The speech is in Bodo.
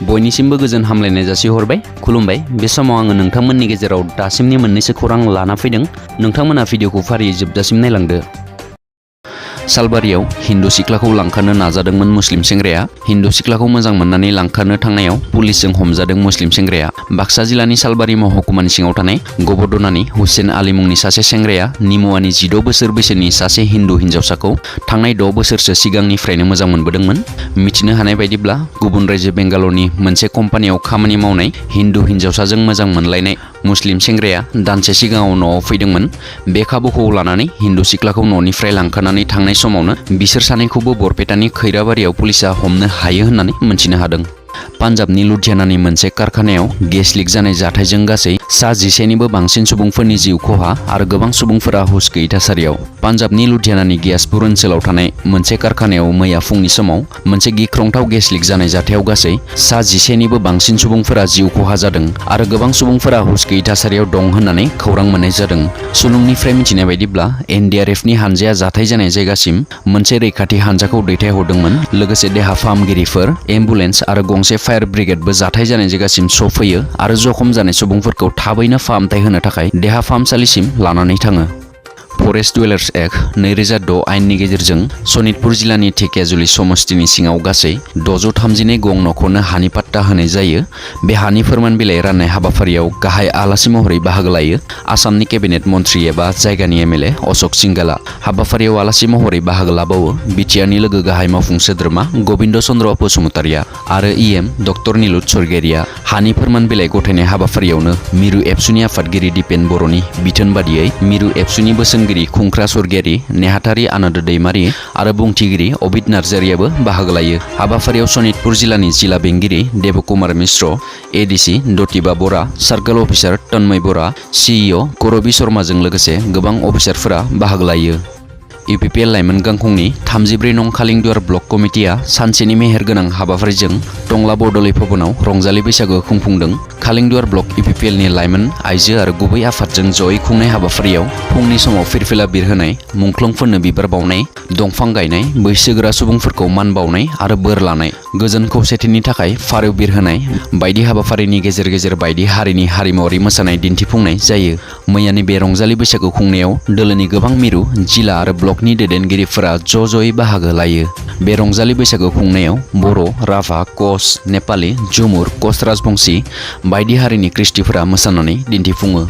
बयनिसिमबो गोजोन हामलायनाय जासिहरबाय। खुलुमबाय। बे समाव आङो नोंथांमोननि गेजेराव दासिमनि मोननैसो खौरां लाना फैदों। नोंथांमोना भिडिअखौ फारियै जोबजासिम नायलांदो। सालबारियाव हिन्दु सिख्लाखौ लांखारनो नाजादोंमोन मुस्लिम सेंग्राया। हिन्दु सिख्लाखौ मोजां मोननानै लांखारनो थांनायाव पुलिसजों हमजादों मुस्लिम सेंग्राया। बाक्सा जिल्लानि सालबारि महकुमानि सिङाव थानाय गबरदनानि हुसेन आली मुंनि सासे सेंग्राया निमुवानि 16 बोसोर बैसोनि सासे हिन्दु हिन्जावसाखौ थांनाय 6 बोसोरसो सिगांनिफ्रायनो मोजां मोनबोदोंमोन। मिथिनो हानाय बायदिब्ला गुबुन रायजो बेंगालरनि मोनसे कम्पानियाव खामानि मावनाय हिन्दु हिन्जावसाजों मोजां मोनलायनाय मुस्लिम सेंग्राया दानसे सिगाङाव न'आव फैदोंमोन। बे खाबुखौ लानानै हिन्दु सिख्लाखौ न'निफ्राय लांखारनानै थांनाय समावनो बिसोर सानैखौबो बरपेटानि खैराबारियाव पुलिसा हमनो हायो होननानै मोनथिनो हादों। पान्जाबनि लुधियानानि मोनसे कारखानायाव गेस लिक जानाय जाथायजों गासै सा 10निबो बांसिन सुबुंफोरनि जिउ खहा आरो गोबां सुबुंफोरा हुस गैयै थासारियाव। पान्जाबनि लुधियानानि गियासपुर ओनसोलाव थानाय मोनसे कारखानायाव मैया फुंनि समाव मोनसे गिख्रंथाव गेस लिक जानाय जाथायाव गासै सा 10निबो बांसिन सुबुंफोरा जिउ खहा जादों आरो गोबां सुबुंफोरा हुस गैयै थासारियाव दं होननानै खौरां मोननाय जादों। सुलुंनिफ्राय मिथिनाय बायदिब्ला एनडिआरएफनि हानजाया जाथाय जानाय जायगासिम मोनसे रैखाथि हानजाखौ दैथायहरदोंमोन। लोगोसे देहा फाहामगिरिफोर, एम्बुलेन्स आरो गंसे फायार ब्रिगेडबो जाथाय जानाय जायगासिम सफैयो आरो जखम जानाय सुबुंफोरखौ थाबैनो फाहामथाय होनो थाखाय देहा फाहामसालिसिम लानानै थाङो। फरेस्ट डुवेलार्स एक्ट 2006 आयेननि गेजेरजों सनितपुर जिल्लानि धेकियाजुलि समस्तिनि सिङाव गासै 632 गं नखरनो हानि पाट्टा होनाय जायो। बे हानि फोरमान बिलाइ राननाय हाबाफारियाव गाहाय आलासि महरै बाहागो लायो आसामनि केबिनेट मन्थ्रि एबा जायगानि एमएलए अशोक सिंगाला। हाबाफारियाव आलासि महरै बाहागो लाबावो बिटिआरनि लोगो गाहाय मावफुं सोद्रोमा गबिन्द चन्द्र बसुमतारिया आरो इएम डक्टर निलुत स्वर्गियारिया। हानि फोरमान बिलाइ गथायनाय हाबाफारियावनो मिरु एबसुनि आफादगिरि दिपेन बर'नि बिथोन बादियै मिरु एबसुनि बोसोनगिरि खुंख्रा स्वर्गियारि, नेहाथारि आनन्द दैमारि आरो बुंथिगिरि अबित नार्जारियाबो बाहागो लायो। हाबाफारियाव सनितपुर जिल्लानि जिला बेंगिरि देबकुमार मिश्र, एडिसि दतिबा बरा, सार्कल अफिसार तन्मय बरा, सिइअ करबि शर्माजों लोगोसे गोबां अफिसारफोरा बाहागो लायो। इउपिपिएल लाइमोन गांखंनि 34 नं खालिंदुवार ब्लक कमिटिया सानसेनि मेहेरगोनां हाबाफारिजों टंला बरदलै भवनाव रंजालि बैसागो खुंफुंदों। खालिंदुवार ब्लक इउपिपिएलनि लाइमोन, आइजो आरो गुबै आफादजों जयै खुंनाय हाबाफारियाव फुंनि समाव फिरफिला बिरहोनाय, मुंख्लंफोरनो बिबार बावनाय, दंफां गायनाय, बैसोगोरा सुबुंफोरखौ मान बावनाय आरो बोर लानाय, गोजोन खौसेथिनि थाखाय फारौ बिरहोनाय बायदि हाबाफारिनि गेजेर गेजेर बायदि हारिनि हारिमुआरि मोसानाय दिन्थिफुंनाय जायो। मैयानि बे रंजालि बैसागो खुंनायाव दोलोनि गोबां मिरु, जिला आरो ब्लकनि दैदेनगिरिफोरा ज'ज'यै बाहागो लायो। बे रंजालि बैसागो खुंनायाव बर', राभा, कच, नेपालि, झुमुर, कच राजबंशी बायदि हारिनि कृष्टिफोरा मोसानानै दिन्थिफुङो।